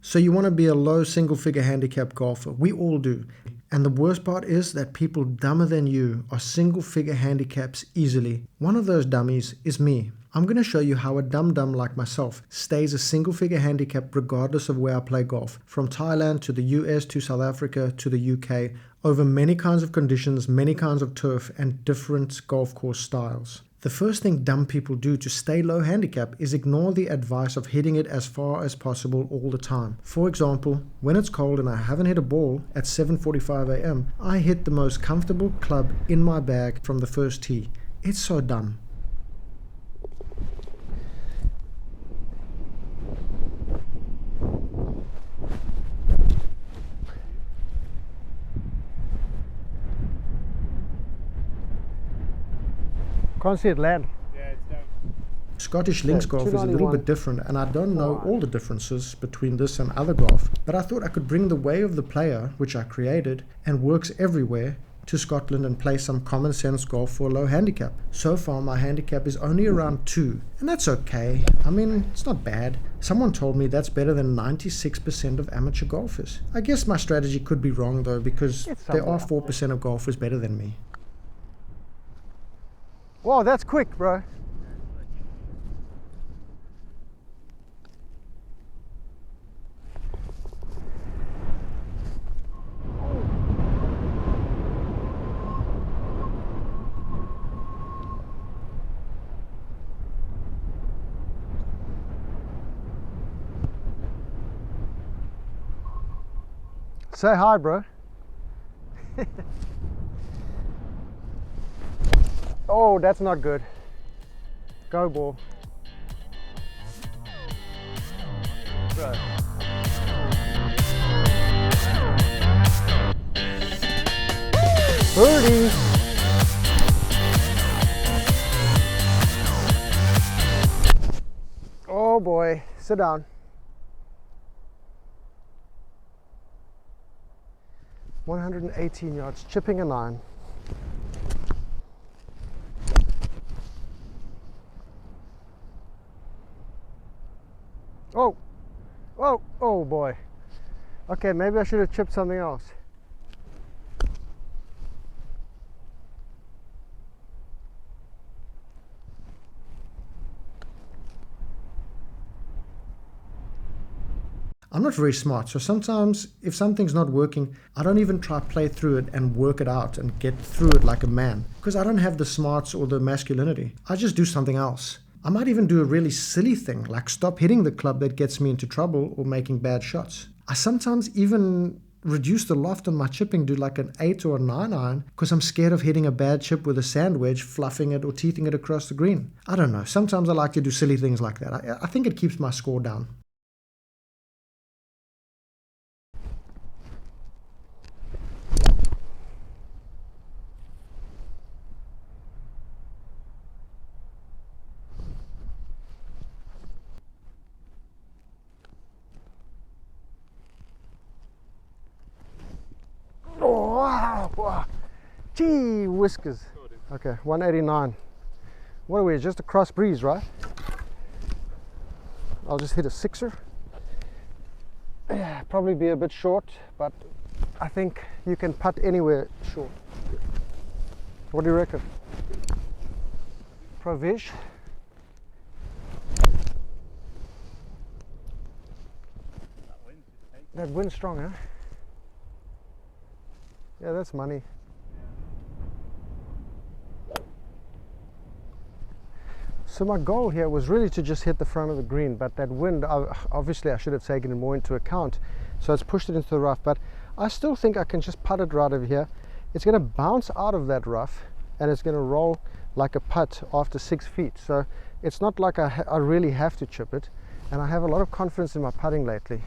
So you want to be a low single-figure handicap golfer. We all do. And the worst part is that people dumber than you are single-figure handicaps easily. One of those dummies is me. I'm going to show you how a dum-dum like myself stays a single-figure handicap regardless of where I play golf. From Thailand to the US to South Africa to the UK, over many kinds of conditions, many kinds of turf, and different golf course styles. The first thing dumb people do to stay low handicap is ignore the advice of hitting it as far as possible all the time. For example, when it's cold and I haven't hit a ball at 7:45 a.m., I hit the most comfortable club in my bag from the first tee. It's so dumb. Can't see it land. Yeah, it's down. Scottish links golf is a little 291. bit different, and I don't know all the differences between this and other golf, but I thought I could bring the way of the player, which I created and works everywhere, to Scotland and play some common sense golf for a low handicap. So far my handicap is only around 2, and that's okay. I mean, it's not bad. Someone told me that's better than 96% of amateur golfers. I guess my strategy could be wrong though, because there are 4% of golfers better than me. Whoa, that's quick, bro. Say hi, bro. Oh, that's not good. Go ball. Bro. Birdie. Oh boy, sit down. $118 yards, chipping a 9. Oh, oh, oh boy. Okay, maybe I should have chipped something else. I'm not very smart, so sometimes if something's not working, I don't even try to play through it and work it out and get through it like a man, because I don't have the smarts or the masculinity. I just do something else. I might even do a really silly thing, like stop hitting the club that gets me into trouble or making bad shots. I sometimes even reduce the loft on my chipping to like an 8 or a 9 iron because I'm scared of hitting a bad chip with a sand wedge, fluffing it or teething it across the green. I don't know, sometimes I like to do silly things like that. I think it keeps my score down. Wow. Gee whiskers. Okay, 189. What are we? Just a cross breeze, right? I'll just hit a 6er. Yeah, probably be a bit short, but I think you can putt anywhere short. What do you reckon? Provish. That wind's strong, huh? Yeah, that's money. So my goal here was really to just hit the front of the green, but that wind, obviously I should have taken it more into account, so it's pushed it into the rough, but I still think I can just putt it right over here. It's going to bounce out of that rough and it's going to roll like a putt after 6 feet, so it's not like I really have to chip it, and I have a lot of confidence in my putting lately.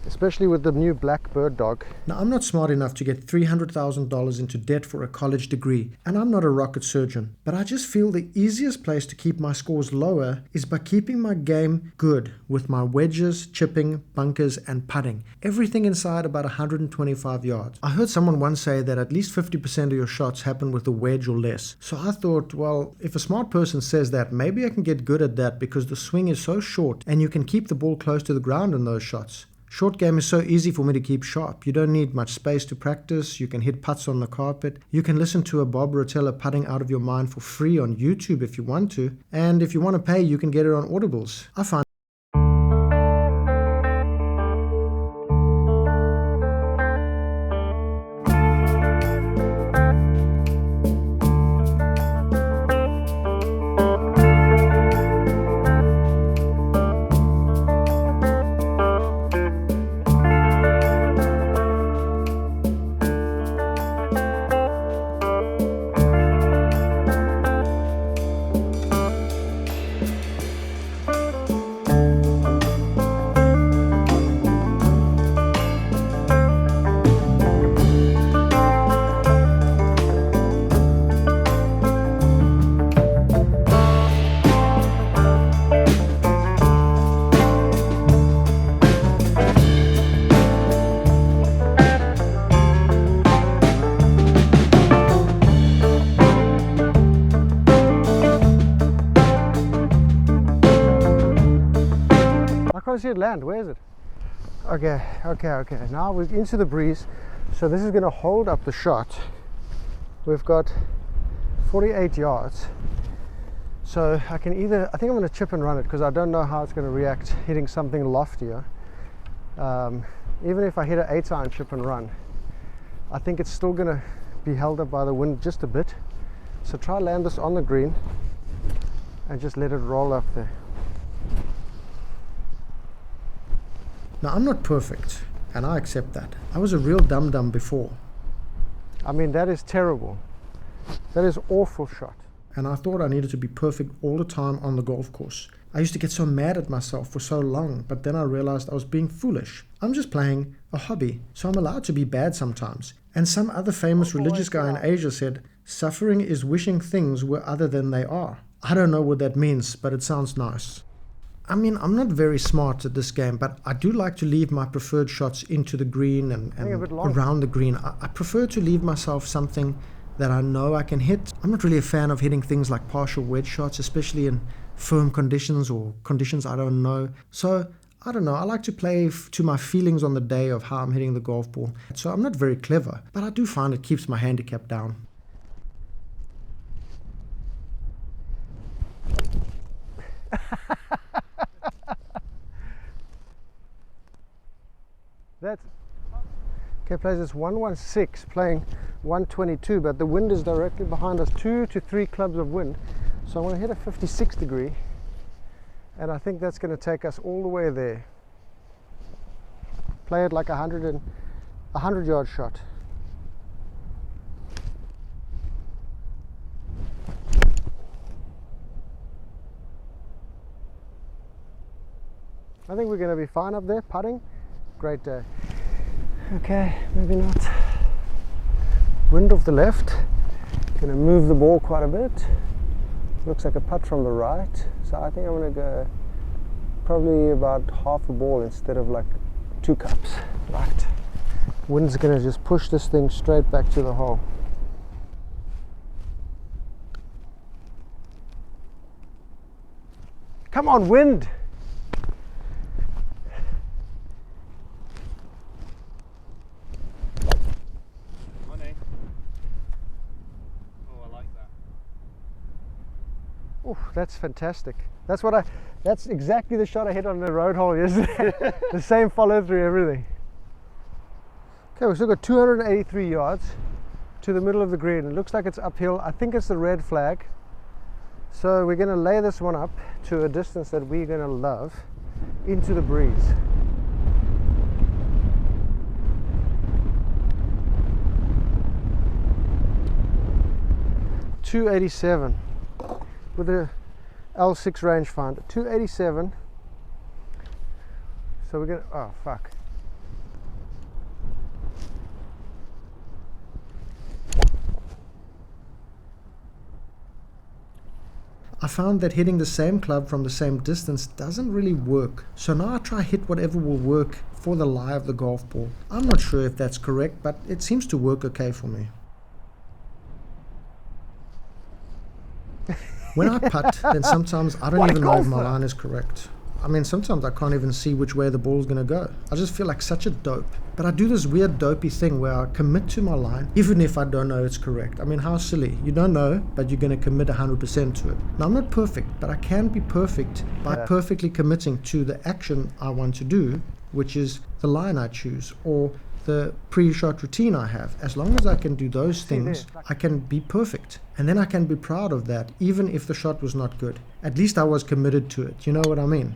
especially with the new black bird dog. Now, I'm not smart enough to get $300,000 into debt for a college degree, and I'm not a rocket surgeon, but I just feel the easiest place to keep my scores lower is by keeping my game good with my wedges, chipping, bunkers, and putting. Everything inside about 125 yards. I heard someone once say that at least 50% of your shots happen with a wedge or less. So I thought, well, if a smart person says that, maybe I can get good at that because the swing is so short and you can keep the ball close to the ground in those shots. Short game is so easy for me to keep sharp. You don't need much space to practice. You can hit putts on the carpet. You can listen to a Bob Rotella putting out of your mind for free on YouTube if you want to. And if you want to pay, you can get it on Audibles. I find I can't see it land. Where is it? Okay. Now we're into the breeze. So this is going to hold up the shot. We've got 48 yards. So I think I'm going to chip and run it because I don't know how it's going to react hitting something loftier. Even if I hit an 8-iron chip and run, I think it's still going to be held up by the wind just a bit. So try land this on the green and just let it roll up there. Now, I'm not perfect, and I accept that. I was a real dum-dum before. I mean, that is terrible. That is awful shot. And I thought I needed to be perfect all the time on the golf course. I used to get so mad at myself for so long, but then I realized I was being foolish. I'm just playing a hobby, so I'm allowed to be bad sometimes. And some other famous religious guy in Asia said, suffering is wishing things were other than they are. I don't know what that means, but it sounds nice. I mean, I'm not very smart at this game, but I do like to leave my preferred shots into the green and around the green. I prefer to leave myself something that I know I can hit. I'm not really a fan of hitting things like partial wedge shots, especially in firm conditions or conditions I don't know. So, I don't know, I like to play to my feelings on the day of how I'm hitting the golf ball. So I'm not very clever, but I do find it keeps my handicap down. That's okay. Plays this 116, playing 122, but the wind is directly behind us, 2 to 3 clubs of wind. So I'm going to hit a 56 degree, and I think that's going to take us all the way there. Play it like a 100-yard shot. I think we're going to be fine up there putting. Great day. Okay, maybe not. Wind off the left. Gonna move the ball quite a bit. Looks like a putt from the right. So I think I'm gonna go probably about half a ball instead of like 2 cups. Right. Wind's gonna just push this thing straight back to the hole. Come on, wind! Oh, that's fantastic. That's exactly the shot I hit on the road hole yesterday. The same follow through, everything. Okay, we've still got 283 yards to the middle of the green. It looks like it's uphill. I think it's the red flag. So we're going to lay this one up to a distance that we're going to love into the breeze. .287 with a L6 rangefinder. 287. So we're gonna, oh fuck, found that hitting the same club from the same distance doesn't really work. So now I try hit whatever will work for the lie of the golf ball. I'm not sure if that's correct, but it seems to work okay for me. When I putt, then sometimes I don't even know if my line is correct. I mean, sometimes I can't even see which way the ball's going to go. I just feel like such a dope. But I do this weird dopey thing where I commit to my line, even if I don't know it's correct. I mean, how silly. You don't know, but you're going to commit 100% to it. Now, I'm not perfect, but I can be perfect by perfectly committing to the action I want to do, which is the line I choose, or the pre-shot routine I have. As long as I can do those things, I can be perfect. And then I can be proud of that, even if the shot was not good. At least I was committed to it. You know what I mean?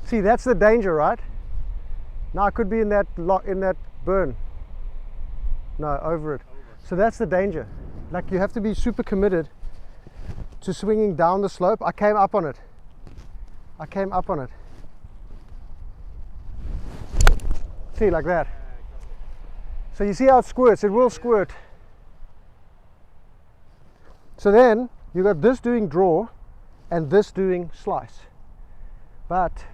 See, that's the danger, right? Now I could be in that burn. No, over it. So that's the danger. Like, you have to be super committed to swinging down the slope. I came up on it. See, like that. So you see how it squirts? It will squirt. So then you got this doing draw and this doing slice. But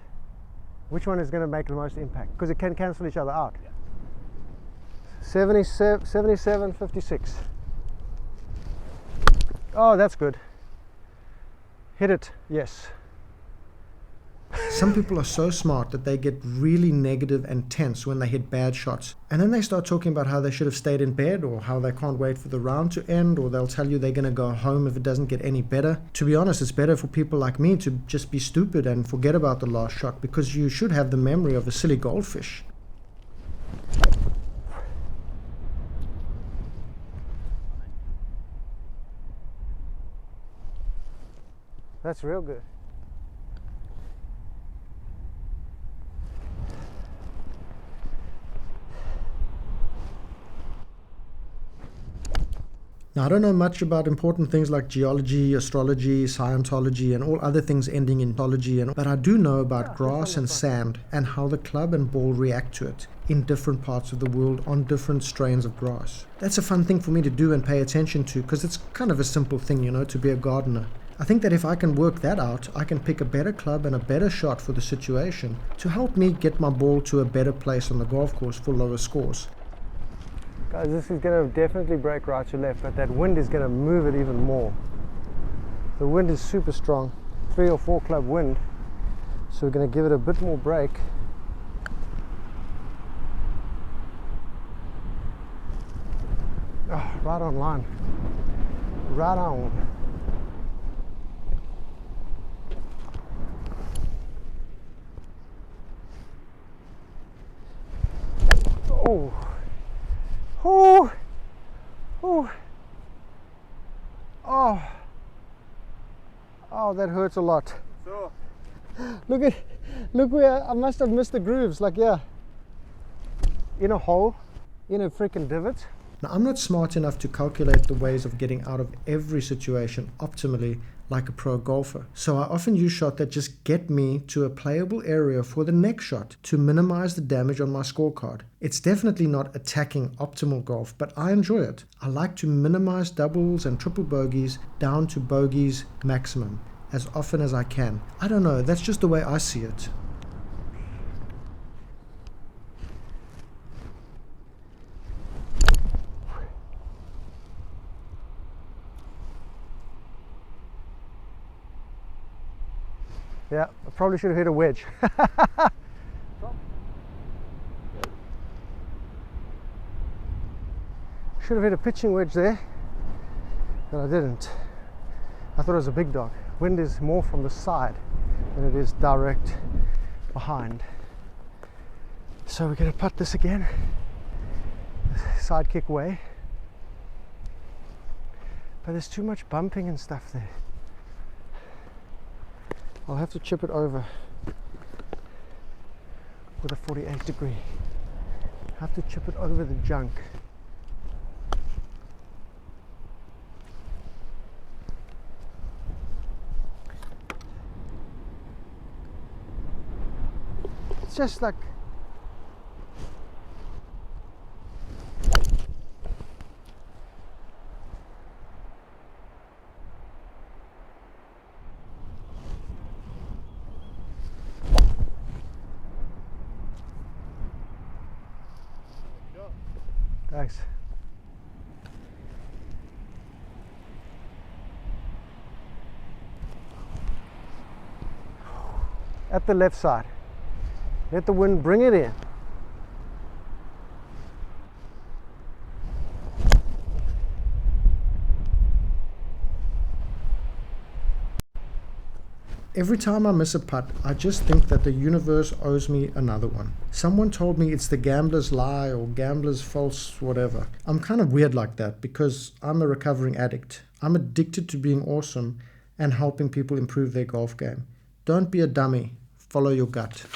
which one is going to make the most impact? Because it can cancel each other out. 77, 56. Oh, that's good. Hit it. Yes. Some people are so smart that they get really negative and tense when they hit bad shots. And then they start talking about how they should have stayed in bed, or how they can't wait for the round to end, or they'll tell you they're going to go home if it doesn't get any better. To be honest, it's better for people like me to just be stupid and forget about the last shot, because you should have the memory of a silly goldfish. That's real good. Now, I don't know much about important things like geology, astrology, Scientology, and all other things ending in ology, but I do know about grass and sand and how the club and ball react to it in different parts of the world on different strains of grass. That's a fun thing for me to do and pay attention to, because it's kind of a simple thing, you know, to be a gardener. I think that if I can work that out, I can pick a better club and a better shot for the situation to help me get my ball to a better place on the golf course for lower scores. Guys, this is going to definitely break right to left, but that wind is going to move it even more. The wind is super strong, 3 or 4 club wind, so we're going to give it a bit more break. Oh, right on line, right on. Oh. Oh, oh, oh, that hurts a lot. So, look where I must have missed the grooves, like, yeah, in a hole, in a freaking divot. Now, I'm not smart enough to calculate the ways of getting out of every situation optimally like a pro golfer. So I often use shots that just get me to a playable area for the next shot to minimize the damage on my scorecard. It's definitely not attacking optimal golf, but I enjoy it. I like to minimize doubles and triple bogeys down to bogeys maximum as often as I can. I don't know, that's just the way I see it. Yeah, I probably should have hit a wedge. Should have hit a pitching wedge there, but I didn't. I thought it was a big dog. Wind is more from the side than it is direct behind. So we're going to putt this again, side kick way. But there's too much bumping and stuff there. I'll have to chip it over with a 48 degree. Have to chip it over the junk. It's just like, Thanks. At the left side. Let the wind bring it in. Every time I miss a putt, I just think that the universe owes me another one. Someone told me it's the gambler's lie or gambler's false whatever. I'm kind of weird like that because I'm a recovering addict. I'm addicted to being awesome and helping people improve their golf game. Don't be a dummy. Follow your gut.